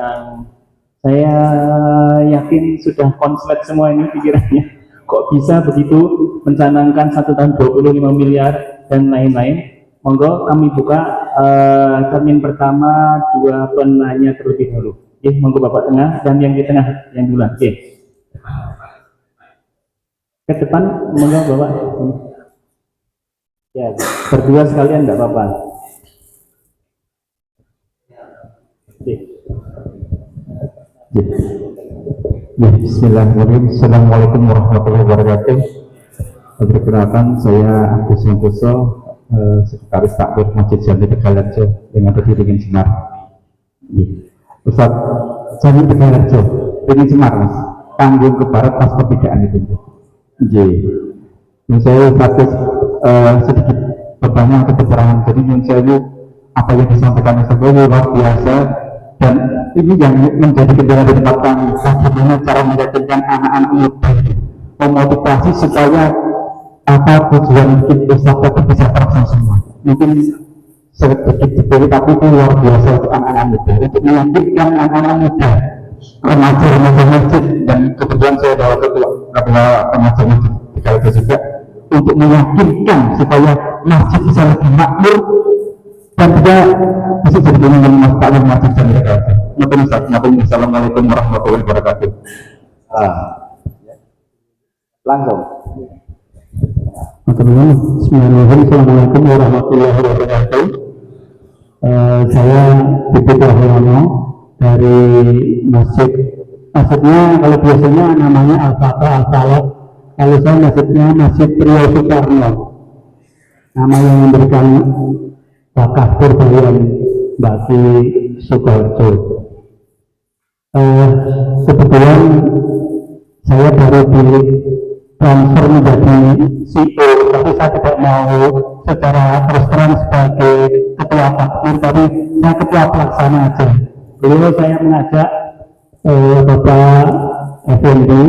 yang saya yakin sudah konslet semua ini pikirannya. Kok bisa begitu mencanangkan 1 tahun 25 miliar dan lain-lain. Monggo kami buka termin pertama 2 penanya terlebih dahulu. Monggo Bapak tengah dan yang di tengah yang duluan. Ke depan, monggo Bapak. Ya, berdua sekalian enggak apa-apa. Bismillahirrahmanirrahim. Assalamualaikum warahmatullahi wabarakatuh. Perkenalkan, saya Agus Santoso, Sekretaris Takmir Masjid Jami Tegalarjo yang ada di Ringin Semar. Ustaz, Jami Tegalarjo, Ringin Semar, Mas. Tanggung ke barat pas perbedaan itu. Saya status sedikit bertanya atau keterangan. Jadi saya apa yang disampaikan Ustaz luar biasa, dan ini yang menjadi kendala di tempat kami, bagaimana cara meyakinkan anak-anak muda memotivasi supaya apa tujuan Ustaz tadi bisa terlaksana semua. Mungkin sedikit detail tapi itu luar biasa untuk anak-anak muda, untuk meyakinkan anak-anak muda, remaja masjid, dan kebetulan saya adalah ketua remaja masjid juga, untuk meyakinkan supaya masjid bisa lebih makmur dan juga bisa jadi dengan masalah masjid dan mereka. Assalamualaikum warahmatullahi wabarakatuh. Langsung. Assalamualaikum warahmatullahi wabarakatuh. Saya Bibit Wahyono dari masjidnya kalau biasanya namanya Al-Fatah Al-Falak, kalau saya masjidnya Masjid Priyo Soekarno, nama yang memberikan wakaf perbalian bagi Sukoharjo. Kebetulan saya baru di transfer menjadi CEO, tapi saya tidak mau secara terus terang sebagai ketua takmir, tapi saya ketua pelaksana aja. Beliau saya mengajak Bapak Effendi,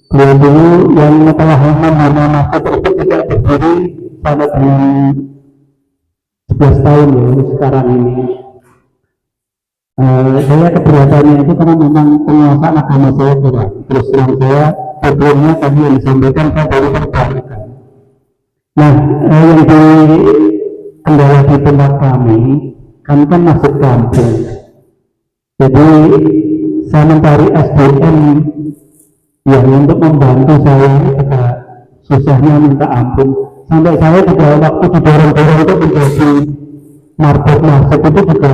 beliau dulu yang telah memahami masjid tersebut tidak berdiri sampai dengan 11 tahun ya, sekarang ini. Saya keberatannya itu karena memang penguasaan agama saya kurang. Terus terang saya sebelumnya tadi yang disampaikan saya baru terbarukan. Nah, yang di kendala di tempat kami kan masuk kampung. Jadi saya mencari SDM yang untuk membantu saya juga susahnya minta ampun. Sampai saya juga waktu didorong-dorong untuk menjadi marbot masjid itu juga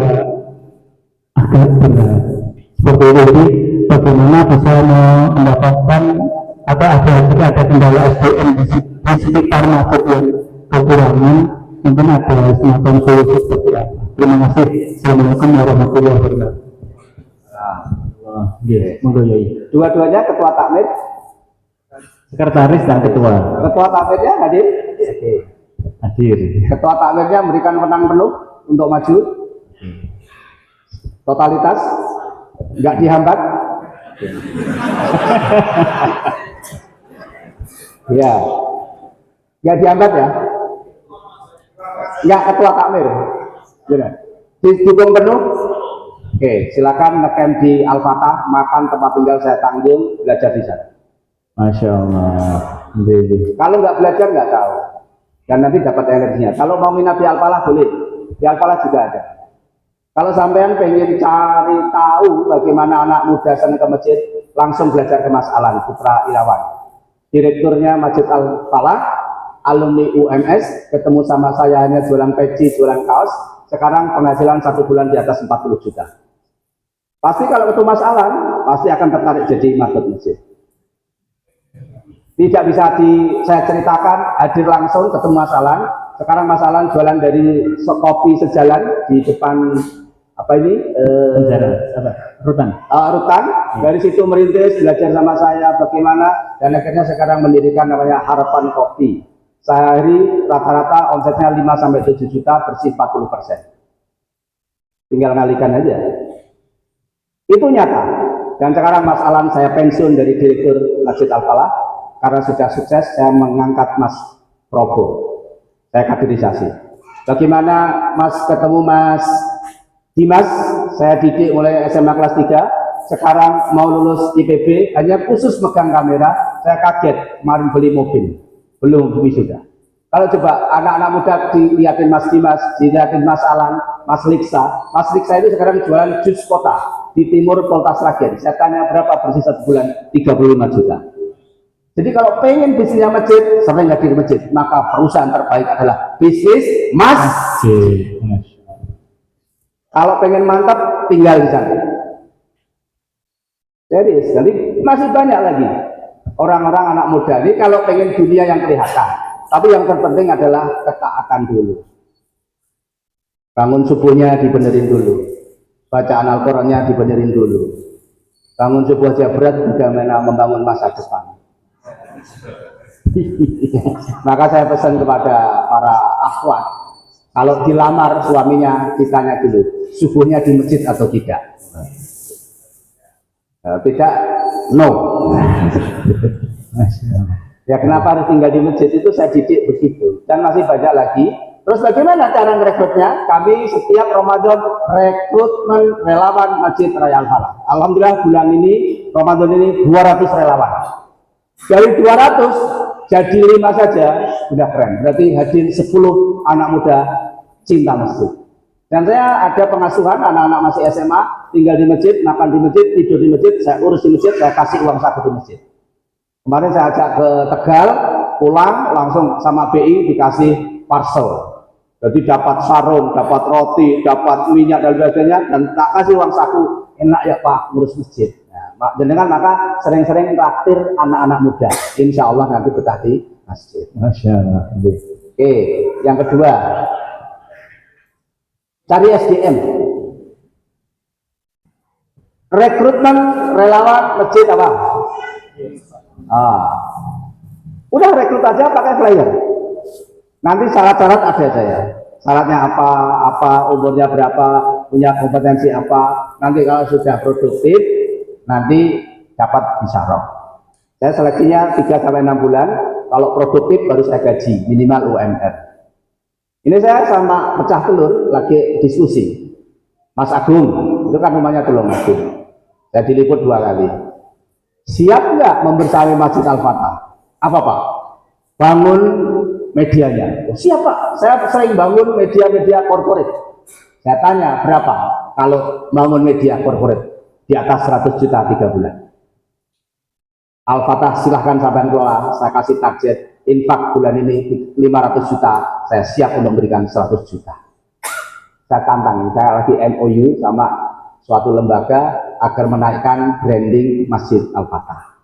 agak berat. Seperti itu, jadi bagaimana bisa mendapatkan atau ada kendala SDM di sekitar masjid yang kekurangan, mungkin ada semacam solusi seperti apa. Terima kasih. Assalamualaikum warahmatullahi wabarakatuh. Monggo Yai. Dua-duanya ketua takmir, sekretaris dan ketua. Ketua takmirnya hadir. Hadir. Ketua takmirnya memberikan wewenang penuh untuk maju. Totalitas, nggak dihambat. Ya, nggak dihambat ya. Nggak ketua takmir. Didukung penuh. Oke, silakan ngecamp di Al-Fatah, makan tempat tinggal saya tanggung, belajar di sana. Masya Allah. Kalau nggak belajar nggak tahu, dan nanti dapat energinya. Kalau mau minat di Al-Falah boleh, di Al-Falah juga ada. Kalau sampean pengen cari tahu bagaimana anak muda senang ke masjid, langsung belajar ke Mas Alan Putra Irawan, direkturnya Masjid Al-Falah, alumni UMS, ketemu sama saya hanya jualan peci, jualan kaos, sekarang penghasilan 1 bulan di atas 40 juta. Pasti kalau ketemu Mas Alan, pasti akan tertarik jadi marbot masjid. Tidak bisa saya ceritakan, hadir langsung ketemu Mas Alan. Sekarang Mas Alan jualan dari kopi sejalan di depan apa ini? Rutan. Rutan. Dari situ merintis, belajar sama saya bagaimana, dan akhirnya sekarang mendirikan namanya Harapan Kopi. Sehari rata-rata omsetnya 5-7 juta, bersih 40%. Tinggal ngalikan aja. Itu nyata. Dan sekarang Mas Alan saya pensiun dari direktur Masjid Al-Falah karena sudah sukses. Saya mengangkat Mas Probo, saya kaderisasi. Bagaimana Mas ketemu Mas Dimas, saya didik mulai SMA kelas 3, sekarang mau lulus IPB, hanya khusus megang kamera. Saya kaget kemarin beli mobil, belum wisuda. Kalau coba anak-anak muda dilihatin Mas Dimas, dilihatin Mas Alan, Mas Liksa itu sekarang jualan jus kota di timur Polta Sragen. Saya tanya berapa bersih satu bulan, 35 juta. Jadi kalau pengen bisnisnya masjid, sering hadir masjid, maka perusahaan terbaik adalah bisnis masjid. Kalau pengen mantap, tinggal di sana. Serius, jadi masih banyak lagi orang-orang anak muda ini kalau pengen dunia yang kelihatan. Tapi yang terpenting adalah ketaatan dulu. Bangun subuhnya dibenerin dulu. Bacaan Al-Qurannya dibenerin dulu. Bangun subuh aja berat, bagaimana membangun masa depan. Maka saya pesan kepada para akhwat, kalau dilamar suaminya ditanya dulu, subuhnya di masjid atau tidak. Tidak, no. Ya kenapa harus tinggal di masjid, itu saya didik begitu. Dan masih banyak lagi. Terus bagaimana cara merekrutnya? Kami setiap Ramadan rekrutmen relawan Masjid Raya Al-Falah. Alhamdulillah bulan ini, Ramadan ini 200 relawan. Dari 200 jadi 5 saja, sudah keren. Berarti hadir 10 anak muda cinta masjid. Dan saya ada pengasuhan anak-anak masih SMA, tinggal di masjid, makan di masjid, tidur di masjid, saya urus di masjid, saya kasih uang saku di masjid. Kemarin saya ajak ke Tegal, pulang langsung sama BI dikasih parcel. Jadi dapat sarung, dapat roti, dapat minyak dan sebagainya, dan tak kasih uang saku. Enak ya Pak, ngurus masjid. Nah, jenengan maka sering-sering traktir anak-anak muda. Insya Allah nanti betah di masjid. Masya Allah. Oke, yang kedua, cari SDM. Rekrutmen relawan masjid apa? Udah rekrut aja pakai flyer. Nanti syarat-syarat ada saya. Syaratnya apa, umurnya berapa, punya kompetensi apa. Nanti kalau sudah produktif, nanti dapat bisyarah. Saya seleksinya 3-6 bulan. Kalau produktif baru saya gaji minimal UMR. Ini saya sama pecah telur lagi diskusi. Mas Agung, itu kan rumahnya Tulung Agung. Saya diliput 2 kali. Siap nggak membersamai Masjid Al-Fatah? Apa Pak? Bangun medianya. Oh, siap Pak, saya sering bangun media-media korporat. Saya tanya berapa kalau bangun media korporat? Di atas 100 juta 3 bulan. Al-Fatah silahkan sampai kelola, saya kasih target infak bulan ini 500 juta, saya siap untuk memberikan 100 juta. Saya tantang, saya lagi MOU sama suatu lembaga agar menaikkan branding Masjid Al-Fatah.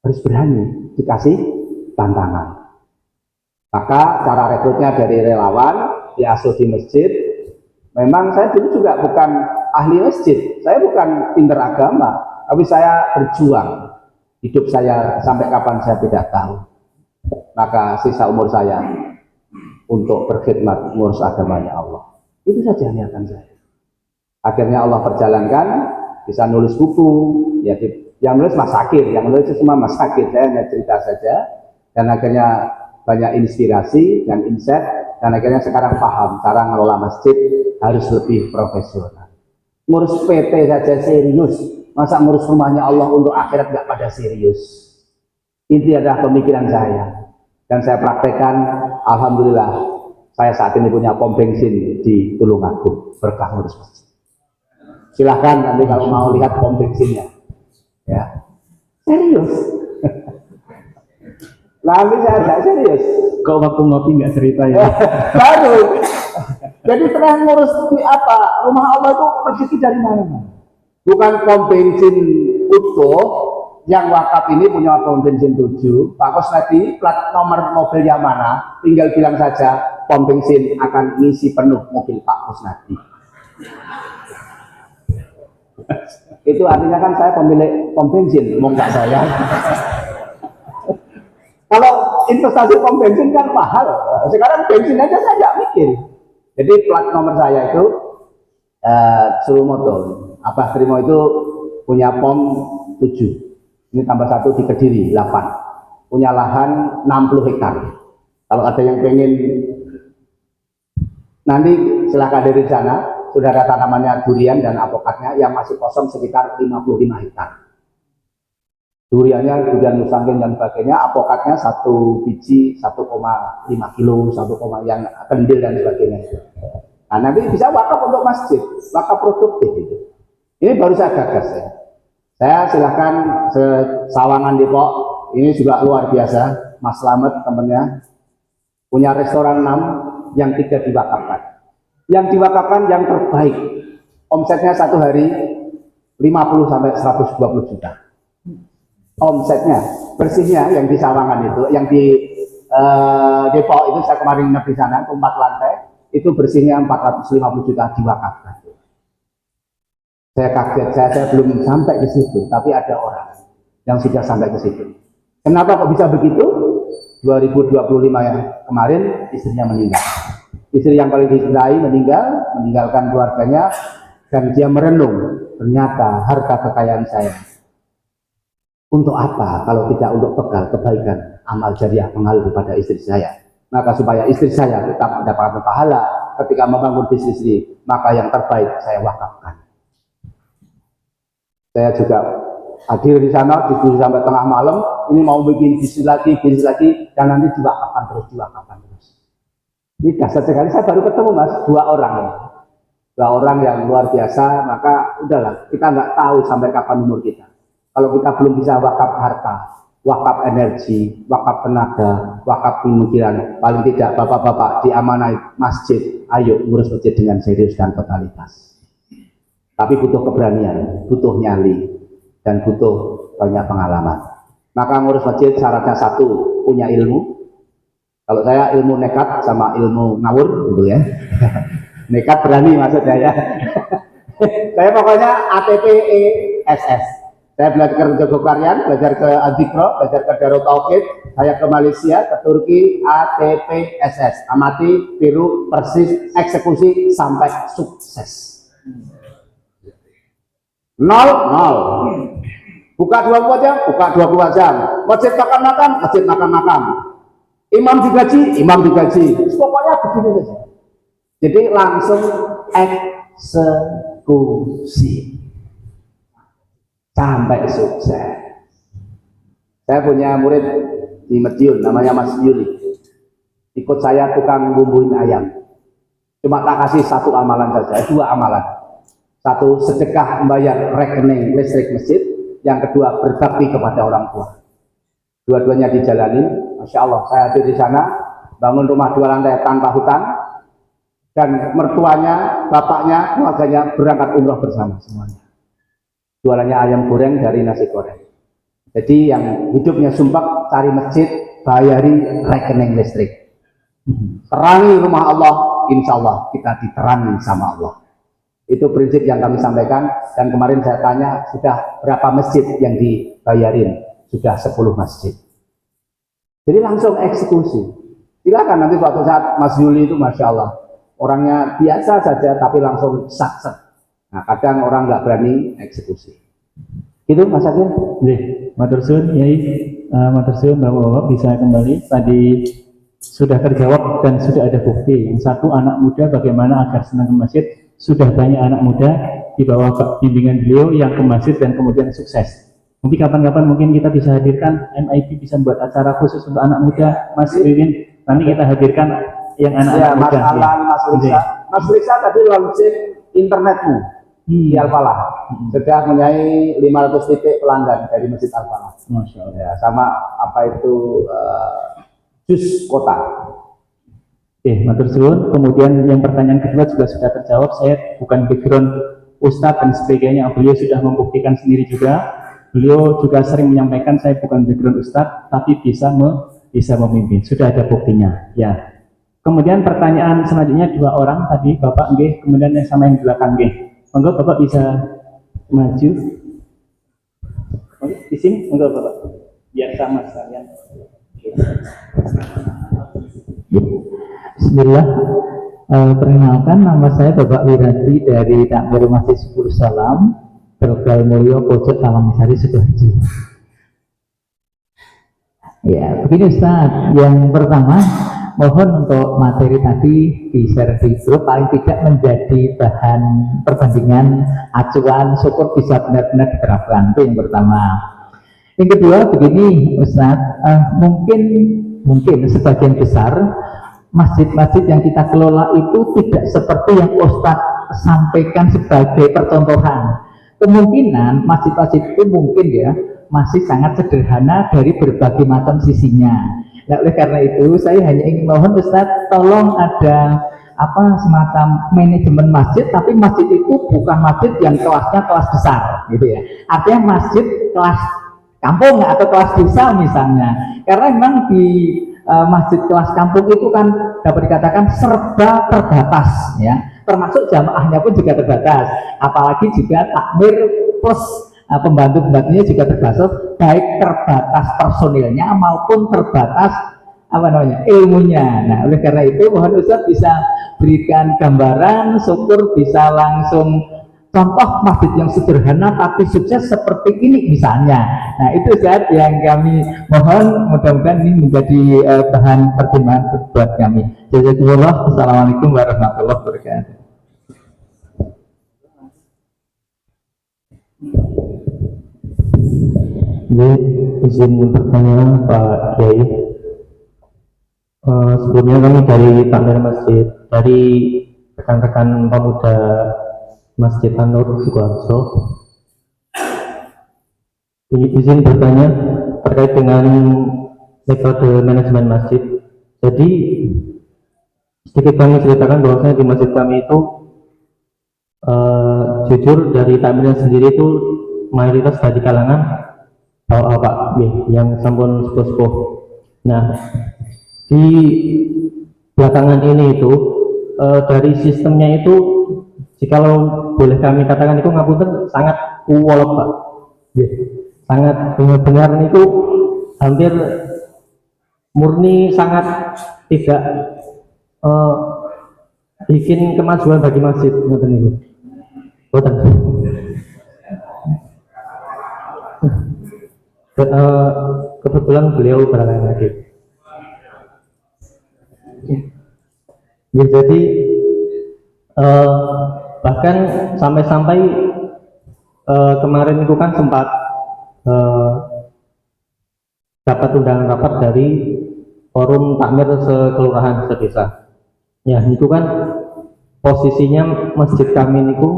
Harus berani, dikasih tantangan. Maka cara rekrutnya dari relawan, diasuh di masjid. Memang saya dulu juga bukan ahli masjid, saya bukan pinter agama, tapi saya berjuang. Hidup saya sampai kapan saya tidak tahu. Maka sisa umur saya untuk berkhidmat ngurus agamanya Allah. Itu saja niatan saya. Akhirnya Allah perjalankan, bisa nulis buku, ya, yang nulis Mas Sakir, yang nulis itu semua Mas Sakir, saya hanya cerita saja, dan akhirnya banyak inspirasi dan insight, dan akhirnya sekarang paham cara ngelola masjid harus lebih profesional. Ngurus PT saja serius, masa ngurus rumahnya Allah untuk akhirat nggak pada serius. Ini adalah pemikiran saya, dan saya praktekkan. Alhamdulillah, saya saat ini punya pom bensin di Tulungagung berkah ngurus masjid. Silahkan nanti kalau mau lihat pom bensinnya, ya serius. Nanti saya agak serius. Kok waktu ngopi nggak cerita ya? Baru. Jadi setelah ngurus apa? Rumah Allah itu rezeki dari mana? Bukan pom bensin utuh yang wakaf ini punya pom bensin 7. Pak Kusnadi plat nomor mobilnya mana? Tinggal bilang saja pom bensin akan ngisi penuh mobil Pak Kusnadi. Itu artinya kan saya pemilik pom bensin, mau nggak saya? Kalau investasi pom bensin kan mahal. Sekarang bensin aja saya nggak mikir. Jadi plat nomor saya itu Sulumoto. Abah Trimo itu punya pom 7. Ini tambah 1 di Kediri 8. Punya lahan 60 hektar. Kalau ada yang pengen nanti silahkan dari sana. sudah ada tanamannya durian dan alpukatnya yang masih kosong sekitar 55 hektar. Duriannya, durian nusantara dan sebagainya, alpukatnya 1 biji 1,5 kilo, 1, yang kendil dan sebagainya. Nah, nanti bisa wakaf untuk masjid, wakaf produktif itu. Ini baru saya gagas ya. Saya silahkan Sawangan Depok, ini juga luar biasa, Mas Slamet temennya, punya restoran 6 yang 3 diwakafkan. Yang diwakafkan yang terbaik, omsetnya satu hari 50 sampai 120 juta. Omsetnya, bersihnya yang di Sawangan itu, yang di Depok itu saya kemarin nginep di sana, 4 lantai, itu bersihnya 450 juta diwakafkan. Saya kaget, saya belum sampai ke situ, tapi ada orang yang sudah sampai ke situ. Kenapa kok bisa begitu? 2025 yang kemarin istrinya meninggal. Istri yang paling dicintai meninggalkan keluarganya, dan dia merenung, ternyata harta kekayaan saya untuk apa kalau tidak untuk bekal kebaikan amal jariah mengalir kepada istri saya. Maka supaya istri saya tetap mendapatkan pahala ketika membangun bisnis ini, maka yang terbaik saya wakafkan. Saya juga hadir di sana, diskusi sampai tengah malam. Ini mau bikin bisnis lagi, dan nanti diwakafkan terus. Ini dasar sekali. Saya baru ketemu Mas, 2 orang yang luar biasa. Maka udahlah, kita nggak tahu sampai kapan umur kita. Kalau kita belum bisa wakaf harta, wakaf energi, wakaf tenaga, wakaf pemikiran, paling tidak bapak-bapak diamanai masjid, ayo ngurus masjid dengan serius dan totalitas. Tapi butuh keberanian, butuh nyali, dan butuh banyak pengalaman. Maka ngurus masjid syaratnya 1, punya ilmu. Kalau saya ilmu nekat sama ilmu ngawur gitu ya. Nekat berani maksudnya ya. Saya pokoknya ATP ESS. Saya belajar ke Jogokarian, belajar ke Adzikro, belajar ke Darut Tauhid, saya ke Malaysia, ke Turki, ATP SS. Amati, tiru, persis, eksekusi sampai sukses. 0. Buka 24 jam, buka 24 jam. Masjid makan-makan. Imam digaji. Pokoknya begini saja. Jadi langsung eksekusi sampai sukses. Saya punya murid di Madiun, namanya Mas Yuli. Ikut saya tukang bumbuin ayam. Cuma tak kasih 1 amalan saja, 2 amalan. 1, sedekah membayar rekening listrik masjid. Yang kedua, berbakti kepada orang tua. Dua-duanya dijalani. Masya Allah, saya hadir di sana, bangun rumah 2 lantai tanpa hutang, dan mertuanya, bapaknya, keluarganya berangkat umroh bersama semuanya. Jualannya ayam goreng dari nasi goreng. Jadi yang hidupnya sumpah, cari masjid, bayari rekening listrik. Terangi rumah Allah, insya Allah kita diterangi sama Allah. Itu prinsip yang kami sampaikan, dan kemarin saya tanya sudah berapa masjid yang dibayarin. Sudah 10 masjid. Jadi langsung eksekusi. Silakan nanti suatu saat Mas Yuli itu Masya Allah, orangnya biasa saja tapi langsung sakset. Nah kadang orang nggak berani eksekusi. Itu Mas Adil. Matur suwun Yai, matur suwun Bapak-bapak bisa kembali. Tadi sudah terjawab dan sudah ada bukti. Yang 1, anak muda bagaimana agar senang ke masjid. Sudah banyak anak muda di bawah bimbingan beliau yang ke masjid dan kemudian sukses. Mungkin kapan-kapan mungkin kita bisa hadirkan, MIP bisa buat acara khusus untuk anak muda, Mas Ririn. Nanti kita hadirkan yang anak-anak muda. Mas Alan, Mas Risa. Mas Risa tadi launching internetmu di Al-Falah. Sudah mempunyai 500 titik pelanggan dari Masjid Al-Falah. Masya Allah. Ya, sama apa itu jus kota. Matur suwun. Kemudian yang pertanyaan kedua juga sudah terjawab. Saya bukan background ustadz dan sebagainya. Beliau sudah membuktikan sendiri juga. Beliau juga sering menyampaikan saya bukan background ustadz, tapi bisa memimpin. Sudah ada buktinya. Ya. Kemudian pertanyaan selanjutnya 2 orang tadi, Bapak nggih, kemudian yang sama yang di belakang nggih. Monggo Bapak bisa maju. Di sini, monggo Bapak. Biar sama sekalian. Bismillah. Perkenalkan, nama saya Bapak Wiranti dari Takmir Masjid Subur Salam, Tegal Mulyo, Pojok Tawangsari, Sidoarjo. Ya, begini Ustaz. Yang pertama, mohon untuk materi tadi di-share di grup, paling tidak menjadi bahan perbandingan, acuan, syukur bisa benar-benar diterapkan. Itu yang pertama. Yang kedua begini Ustadz, mungkin sebagian besar masjid-masjid yang kita kelola itu tidak seperti yang Ustadz sampaikan sebagai percontohan. Kemungkinan masjid-masjid itu mungkin ya masih sangat sederhana dari berbagai macam sisinya. Nah, oleh karena itu saya hanya ingin mohon Ustadz, tolong ada semacam manajemen masjid, tapi masjid itu bukan masjid yang kelasnya kelas besar gitu ya. Artinya masjid kelas kampung atau kelas desa misalnya. Karena memang di masjid kelas kampung itu kan dapat dikatakan serba terbatas ya. Termasuk jamaahnya pun juga terbatas. Apalagi jika takmir plus pembantu-pembantunya juga terbatas, baik terbatas personilnya maupun terbatas ilmunya. Nah, oleh karena itu mohon Ustaz bisa berikan gambaran, syukur bisa langsung contoh masjid yang sederhana tapi sukses seperti ini misalnya. Nah, itu Ustaz yang kami mohon, mudah-mudahan ini menjadi bahan pertimbangan buat kami. Jazakumullah. Assalamualaikum warahmatullahi wabarakatuh. Izin bertanya Pak Kiai. Sebelumnya kami dari takmir masjid, dari rekan-rekan pemuda Masjid An-Nur Sukoharjo. Izin bertanya terkait dengan metode manajemen masjid. Jadi sedikit kami ceritakan bahwasanya di masjid kami itu jujur dari takmirnya sendiri itu mayoritas dari kalangan Pak yang sampun sepuh-sepuh. Nah, di belakangan ini itu dari sistemnya itu, jikalau boleh kami katakan itu ngapunten sangat kuwolok Pak. Sangat benar-benar itu hampir murni, sangat tidak bikin kemajuan bagi masjid ngoten niku. Boten. Kebetulan beliau berangkat lagi. Ya, jadi bahkan sampai-sampai kemarin itu kan sempat dapat undangan rapat dari forum takmir sekelurahan sedesa. Ya, itu kan posisinya masjid kami niku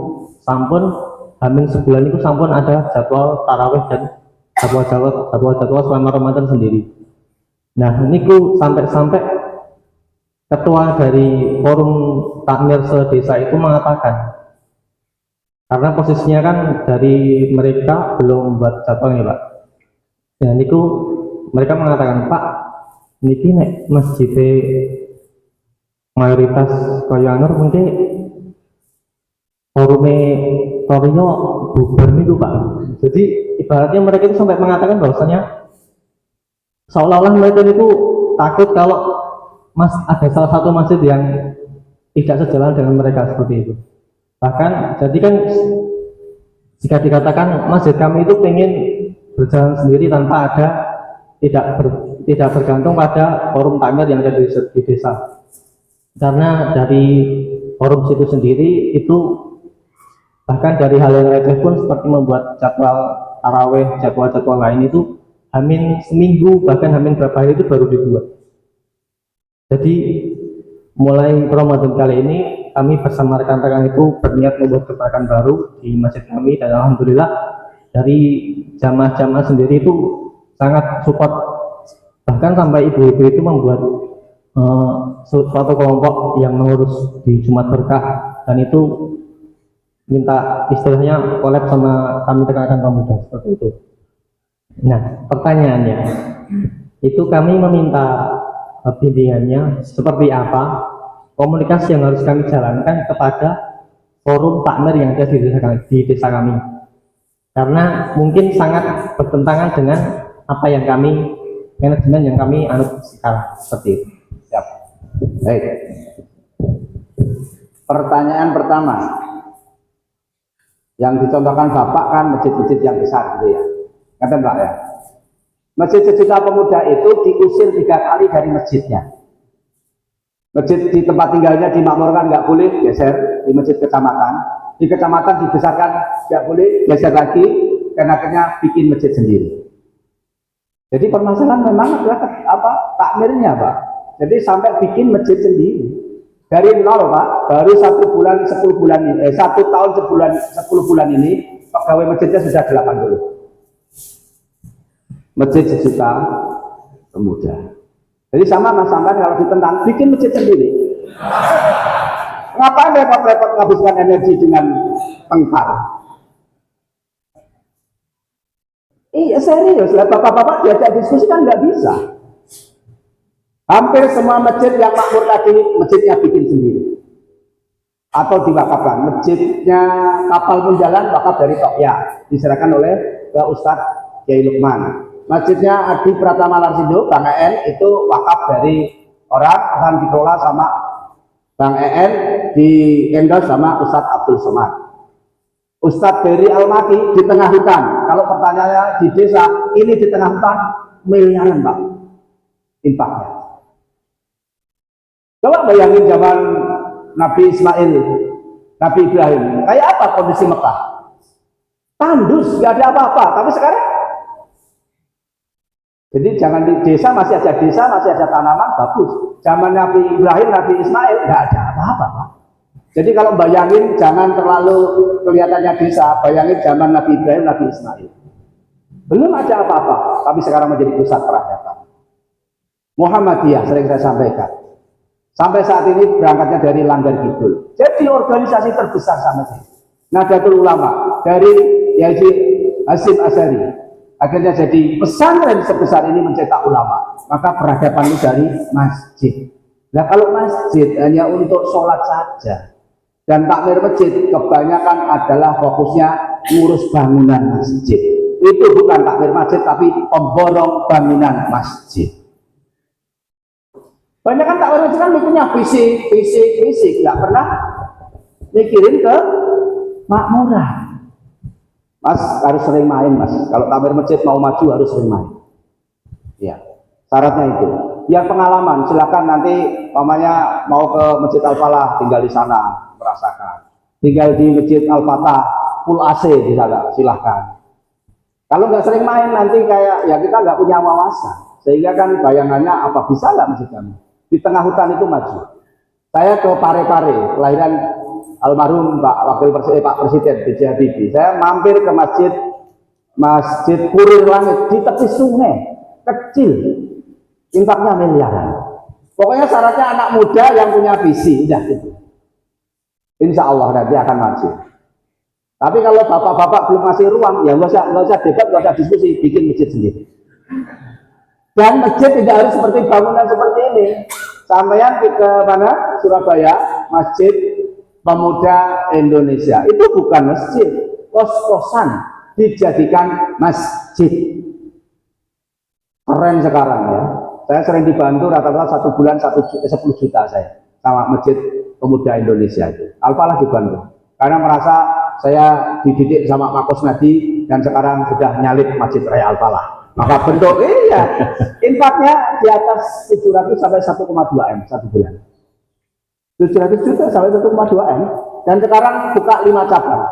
sampun hamin sebulan itu sampun ada jadwal tarawih dan jadwal selama Ramadan sendiri. Nah, niku sampai ketua dari forum takmir sedesa itu mengatakan, karena posisinya kan dari mereka belum membuat jadwalnya Pak. Ya, niku mereka mengatakan, Pak, niki nek masjid mayoritas kaya Nur mungkin forume Torio bubar niku Pak. Jadi ibaratnya mereka itu sampai mengatakan bahwasanya seolah-olah mereka itu takut kalau ada salah satu masjid yang tidak sejalan dengan mereka seperti itu. Bahkan jadi kan jika dikatakan masjid kami itu pengen berjalan sendiri tanpa ada tidak bergantung pada forum takmir yang ada di desa. Karena dari forum situ sendiri itu bahkan dari hal yang receh pun seperti membuat jadwal taraweh, jadwal-jadwal lain itu hamin seminggu, bahkan hamin berapa hari itu baru dibuat. Jadi mulai Ramadan kali ini kami bersama rekan-rekan itu berniat membuat gerakan baru di masjid kami, dan alhamdulillah dari jamaah-jamaah sendiri itu sangat support. Bahkan sampai ibu-ibu itu membuat suatu kelompok yang mengurus di Jumat Berkah, dan itu minta istilahnya collab sama kami rekan-rekan pemuda seperti itu. Nah, pertanyaannya itu kami meminta bimbingannya seperti apa, komunikasi yang harus kami jalankan kepada forum takmir yang ada di desa kami, karena mungkin sangat bertentangan dengan apa yang kami manajemen yang kami anut sekarang seperti itu. Siap. Baik. Pertanyaan pertama, yang dicontohkan Bapak kan masjid-masjid yang besar gitu ya, kata Mbak ya. Masjid Sejuta Pemuda itu diusir 3 kali dari masjidnya. Masjid di tempat tinggalnya dimakmurkan nggak boleh geser di masjid kecamatan. Di kecamatan dibesarkan nggak boleh geser lagi, karena akhirnya bikin masjid sendiri. Jadi permasalahan memang adalah takmirnya Pak. Jadi sampai bikin masjid sendiri dari nol Pak, baru 1 bulan 10 bulan ini, 1 tahun 10 bulan ini pegawai masjidnya sudah 80. Masjid sejuta pemuda. Jadi sama Mas Sampan kalau ditentang bikin masjid sendiri. Ngapain repot-repot menghabiskan energi dengan tengkar? Iya serius lah, bapak-bapak diajak diskusi kan nggak bisa. Hampir semua masjid yang makmur tadi masjidnya bikin sendiri atau diwakafkan. Masjidnya kapal pun jalan wakaf dari Tokya, diserahkan oleh ke Ustadz Kiai Lukman. Masjidnya Adi Pratama Larsindo, Bang EN itu wakaf dari orang, akan dikelola sama Bang EN, di endorse sama Ustadz Abdul Somad. Ustadz Beri Almati di tengah hutan. Kalau pertanyaannya di desa ini di tengah hutan miliaran Pak infaknya. Coba bayangin zaman Nabi Ismail, Nabi Ibrahim, kayak apa kondisi Mekah? Tandus, nggak ada apa-apa. Tapi sekarang, jadi jangan di desa masih ada tanaman bagus. Zaman Nabi Ibrahim, Nabi Ismail nggak ada apa-apa Pak. Jadi kalau bayangin jangan terlalu kelihatannya desa, bayangin zaman Nabi Ibrahim, Nabi Ismail. Belum ada apa-apa, tapi sekarang menjadi pusat peradaban. Muhammadiyah sering saya sampaikan. Sampai saat ini berangkatnya dari Langgar Kidul. Jadi organisasi terbesar sama saya. Nahdlatul Ulama dari Yaji Hasyim Asy'ari. Akhirnya jadi pesantren sebesar ini mencetak ulama. Maka peradaban itu dari masjid. Nah kalau masjid hanya untuk sholat saja dan takmir masjid kebanyakan adalah fokusnya ngurus bangunan masjid. Itu bukan takmir masjid tapi pemborong bangunan masjid. Banyak kan takmir masjid kan mikirnya fisik, nggak pernah mikirin ke makmuran. Mas harus sering main Mas. Kalau takmir masjid mau maju harus sering main. Ya, syaratnya itu. Biar pengalaman, silakan nanti mamanya mau ke Masjid Al-Falah tinggal di sana merasakan. Tinggal di Masjid Al-Fatah full AC di sana, silahkan. Kalau nggak sering main nanti kayak ya kita nggak punya wawasan. Sehingga kan bayangannya apa bisa nggak masjid kami di tengah hutan itu maju. Saya ke Parepare, kelahiran almarhum Pak Presiden B.J. Habibie. Saya mampir ke Masjid Kurir Langit di tepi sungai kecil, infaknya miliaran. Pokoknya syaratnya anak muda yang punya visi, udah gitu. Insya Allah nanti akan maju. Tapi kalau bapak-bapak belum ngasih ruang, ya nggak usah debat, nggak usah diskusi, bikin masjid sendiri. Dan masjid tidak harus seperti bangunan seperti ini. Sampaian ke mana? Surabaya, Masjid Pemuda Indonesia. Itu bukan masjid, kos-kosan dijadikan masjid. Keren sekarang ya. Saya sering dibantu rata-rata 1 bulan 10 juta saya sama Masjid Pemuda Indonesia itu. Al-Falah dibantu. Karena merasa saya dididik sama Pak Kusnadi dan sekarang sudah nyalip Masjid Raya Al-Falah. Maka bentuk infaknya di atas 700 sampai 1,2 M 1 bulan. 700 juta sampai 1,2 M. Dan sekarang buka 5 cabang.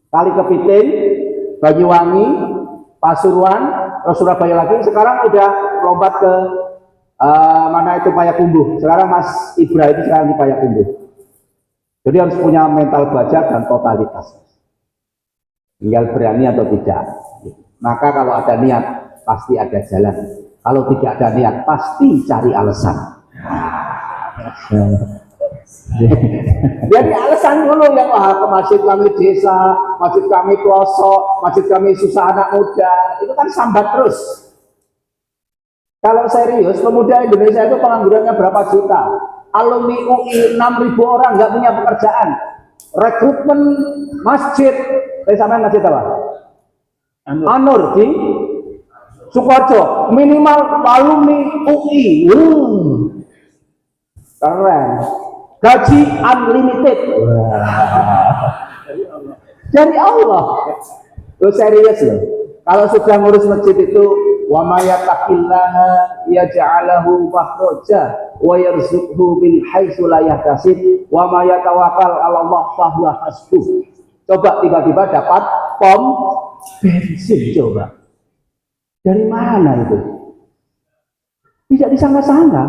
Kali Kepiting, Banyuwangi, Pasuruan, Surabaya lagi. Sekarang udah lompat ke mana itu Payakumbuh. Sekarang Mas Ibra itu sekarang di Payakumbuh. Jadi harus punya mental baja dan totalitas. Tinggal berani atau tidak. Maka kalau ada niat pasti ada jalan. Kalau tidak ada niat pasti cari alasan. Jadi alasan dulu yang ke masjid kami desa, masjid kami pelosok, masjid kami susah anak muda, itu kan sambat terus. Kalau serius, pemuda Indonesia itu penganggurannya berapa juta? Alumni UI 6.000 orang nggak punya pekerjaan. Rekrutmen masjid, sampai masjid apa? Anur di Sukoharjo, minimal alumni UI. Keren. Gaji unlimited. Dari Allah. Lo serius loh. Kalau sudah ngurus masjid itu wa may yattaqillaha yaj'alahu makhraja wa yarzuqhu min haitsu la yahtasib wa may yatawakkal 'ala Allah fa huwa hasbuh. Coba tiba-tiba dapat pom bensin, coba. Dari mana itu? Tidak disangka-sangka.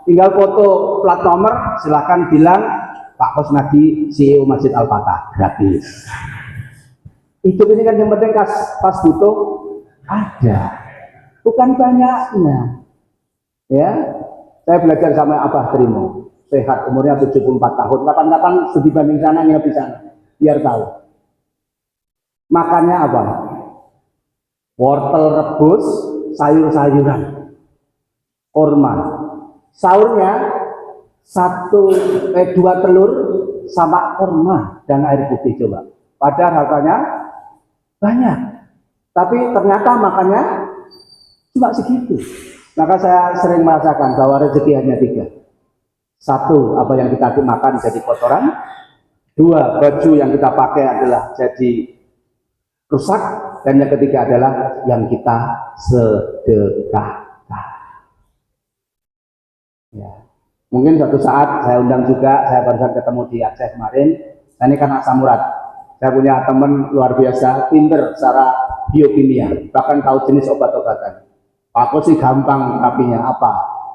Tinggal foto plat nomor, silakan bilang Pak Kusnadi CEO Masjid Al-Fatah, gratis. Hidup ini kan yang penting pas butuh ada, bukan banyaknya. Ya, saya belajar sama Abah Trimo, sehat, umurnya 74 tahun. Kapan-kapan studi banding sana nginep di sana, biar tahu. Makannya apa? Wortel rebus, sayur-sayuran, kurma. Sahurnya 2 telur sama kurma dan air putih, coba. Padahal harganya banyak, tapi ternyata makannya cuma segitu. Maka saya sering merasakan bahwa rezeki hanya 3. 1, apa yang kita makan jadi kotoran. 2, baju yang kita pakai adalah jadi rusak. Dan yang ketiga adalah yang kita sedekahkan. Ya. Mungkin suatu saat saya undang juga, saya barusan ketemu di Aceh kemarin. Saya ini kan asam urat. Saya punya teman luar biasa, pinter secara biokimia, bahkan tahu jenis obat-obatan. Aku sih gampang tapinya apa?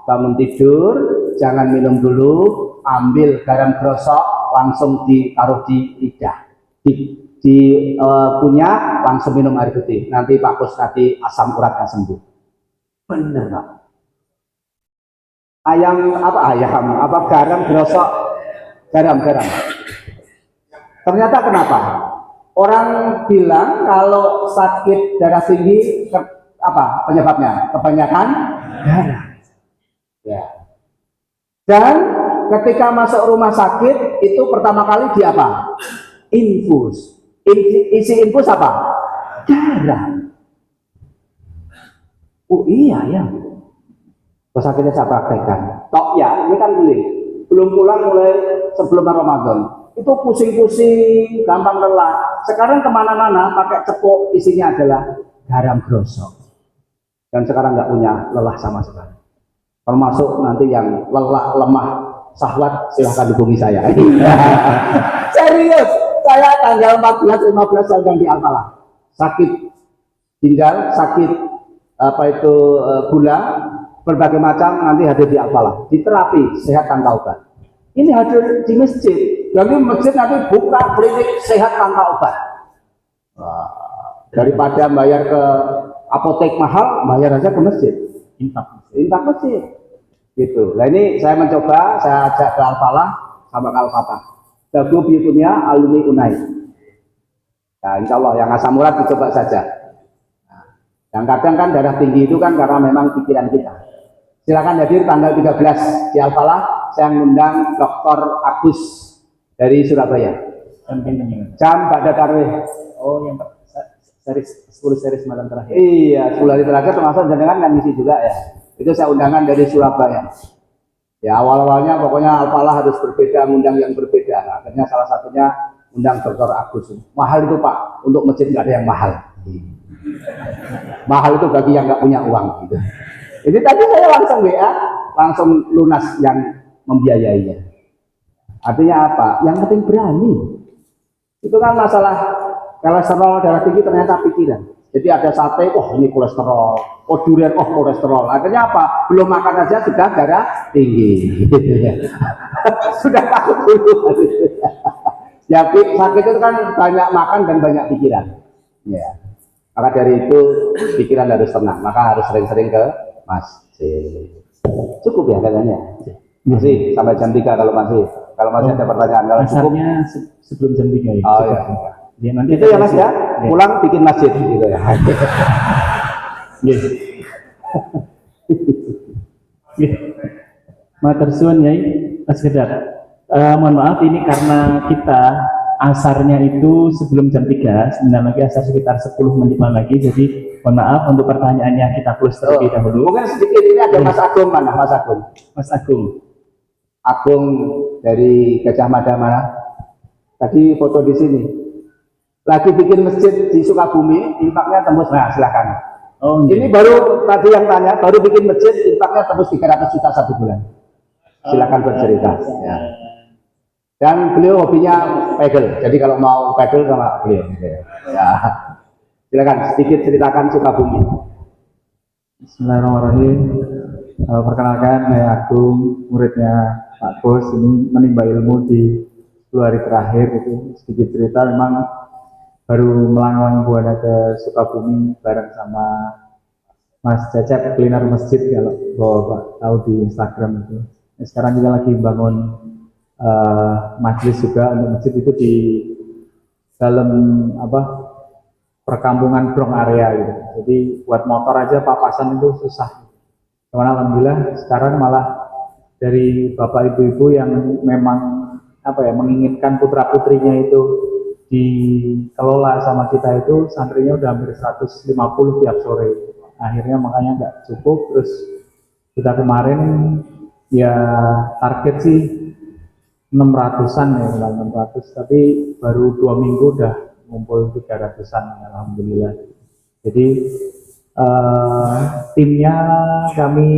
Bangun tidur, jangan minum dulu, ambil garam grosok, langsung ditaruh di lidah. Punya, langsung minum air putih. Nanti Pak Kusnadi asam uratnya sembuh. Bener Pak. Ayam, garam grosok, garam. Ternyata kenapa? Orang bilang kalau sakit darah tinggi, apa penyebabnya? Kebanyakan darah. Ya. Dan ketika masuk rumah sakit, itu pertama kali di apa? Infus. Isi infus apa? Darah. Oh iya ya. Terus akhirnya saya praktekkan. Tok ya, ini kan belum pulang mulai sebelum Ramadan. Itu pusing-pusing, gampang lelah. Sekarang kemana-mana pakai cepuk, isinya adalah garam grosok. Dan sekarang nggak punya lelah sama sekali. Termasuk nanti yang lelah, lemah, syahwat, silahkan hubungi saya. Serius, saya tanggal 14-15 sedang di Al-Falah. Sakit ginjal, sakit gula, berbagai macam, nanti hadir di Al-Falah. Di terapi, sehat tanpa obat. Ini hadir di masjid. Jadi masjid nanti buka klinik sehat tanpa obat. Daripada bayar ke apotek mahal, bayar aja ke masjid. Infak masjid. Gitu. Nah ini saya mencoba, saya ajak ke Al-Falah sama ke Al-Fatah. Dagu biukumnya alumni UNAI. Nah insya Allah yang asam urat dicoba saja. Nah, yang kadang kan darah tinggi itu kan karena memang pikiran kita. Silakan hadir tanggal 13 di Al-Falah. Saya mengundang Dr. Agus dari Surabaya. Jam pada tarawih. Oh yang 10 series malam terakhir. Iya, 10 hari terakhir termasuk jenengan kan misi juga ya. Itu saya undangan dari Surabaya. Ya awal-awalnya pokoknya Al-Falah harus berbeda, undang yang berbeda. Akhirnya salah satunya undang Dr. Agus. Mahal itu Pak, untuk masjid nggak ada yang mahal. Mahal itu bagi yang nggak punya uang gitu. Jadi tadi saya langsung WA, langsung lunas yang membiayainya. Artinya apa? Yang penting berani. Itu kan masalah kolesterol darah tinggi ternyata pikiran. Jadi ada sate, oh ini kolesterol, oh durian, oh kolesterol. Akhirnya apa? Belum makan aja sudah darah tinggi. Sudah takut dulu. Ya sakit itu kan banyak makan dan banyak pikiran. Ya. Maka dari itu pikiran harus tenang. Maka harus sering-sering ke masjid. Cukup ya katanya. Masih sampai jam 3 kalau masih ada pertanyaan. Kalau cukup sebelum jam 3 ya. Oh iya. Ya, nanti itu ya Mas ya, pulang bikin masjid gitu ya. Matur suwun Yai, Mas Gedat. Mohon maaf ini karena kita asarnya itu sebelum jam 3, sebentar lagi asar sekitar 10 menit lagi. Jadi mohon maaf untuk pertanyaannya kita close terlebih dahulu. Mungkin sedikit ini ada Mas Agung mana? Mas Agung. Mas Agung. Agung dari Gajah Mada mana? Tadi foto di sini. Lagi bikin masjid di Sukabumi, infaknya tembus. Nah, silakan. Oh, Ini baru tadi yang tanya, baru bikin masjid, infaknya tembus 300 juta satu bulan. Silakan bercerita. Ya. Dan beliau hobinya pedal, jadi kalau mau pedal sama beliau. Ya. Silakan sedikit ceritakan Sukabumi. Bismillahirrahmanirrahim. Perkenalkan, saya Agung, muridnya Pak Bos. Ini menimba ilmu di 10 hari terakhir. Itu sedikit cerita, memang baru melanglang buana ke Sukabumi bareng sama Mas Cecep, cleaner masjid, kalau Bapak tahu di Instagram itu. Sekarang juga lagi bangun majelis juga untuk masjid itu di dalam perkampungan Brong area gitu. Jadi buat motor aja papasan itu susah. Cuman alhamdulillah sekarang malah dari bapak ibu-ibu yang memang menginginkan putra putrinya itu dikelola sama kita, itu santrinya udah hampir 150 tiap sore. Akhirnya makanya nggak cukup, terus kita kemarin ya target sih 600-an ya, 600, tapi baru 2 minggu udah ngumpul 300-an, alhamdulillah. Jadi timnya kami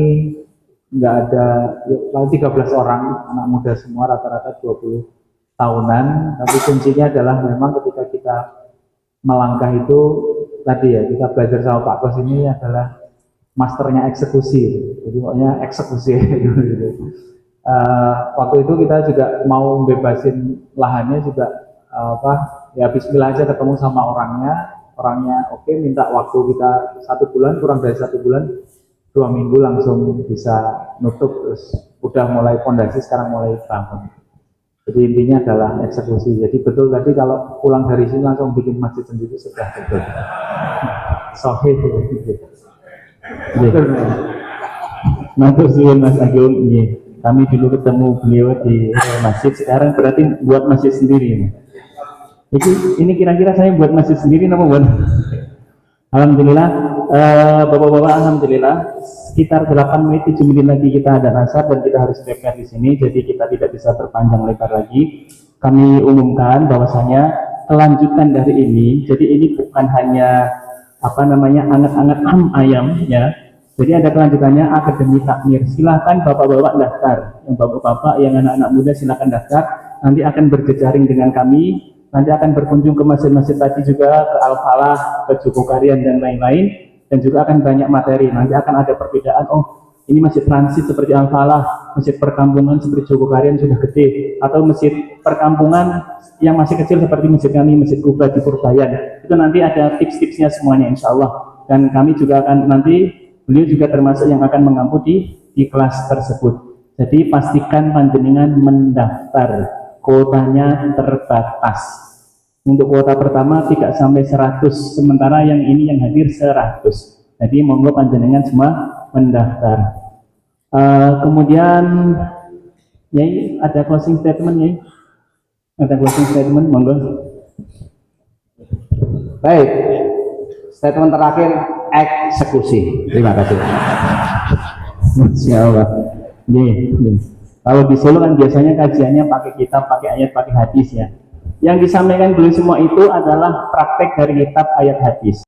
nggak ada, paling 13 orang, anak muda semua, rata-rata 20 tahunan, tapi kuncinya adalah memang ketika kita melangkah itu tadi ya, kita belajar sama Pak Kos ini adalah masternya eksekusi, jadi pokoknya eksekusi gitu. Waktu itu kita juga mau bebasin lahannya juga ya bismillah aja, ketemu sama orangnya oke, minta waktu kita 1 bulan, kurang dari 1 bulan, 2 minggu langsung bisa nutup, terus udah mulai fondasi, sekarang mulai bangun. Jadi intinya adalah eksekusi. Jadi betul tadi kalau pulang dari sini langsung bikin masjid sendiri sudah betul. Sohih. Matur suwun Mas Agung. Kami dulu ketemu beliau di masjid, sekarang berarti buat masjid sendiri. Ini kira-kira saya buat masjid sendiri apa buat? Alhamdulillah, bapak-bapak, alhamdulillah sekitar 8 menit 7 menit lagi kita ada asar dan kita harus prepare di sini, jadi kita tidak bisa berpanjang lebar lagi. Kami umumkan bahwasanya kelanjutan dari ini, jadi ini bukan hanya anget-anget ayam ya. Jadi ada kelanjutannya, akademi takmir. Silahkan bapak-bapak daftar, yang bapak-bapak, yang anak-anak muda silahkan daftar. Nanti akan berjejaring dengan kami. Nanti akan berkunjung ke masjid-masjid tadi juga, ke Al-Falah, ke Jogokarian dan lain-lain, dan juga akan banyak materi. Nanti akan ada perbedaan, oh ini masjid transit seperti Al-Falah, masjid perkampungan seperti Jogokarian sudah gede, atau masjid perkampungan yang masih kecil seperti masjid kami, Masjid Kubra di Purbayan. Itu nanti ada tips-tipsnya semuanya insya Allah. Dan kami juga akan nanti, beliau juga termasuk yang akan mengampu di kelas tersebut. Jadi pastikan panjenengan mendaftar, kuotanya terbatas. Untuk kuota pertama tidak sampai 100, sementara yang ini yang hadir 100. Jadi monggo panjenengan semua mendaftar. Kemudian ya ada closing statement ya. Ada closing statement, monggo. Baik, statement terakhir eksekusi. Terima kasih. Masya Allah. Kalau di Solo kan biasanya kajiannya pakai kitab, pakai ayat, pakai hadis ya. Yang disampaikan beliau semua itu adalah praktek dari kitab ayat hadis.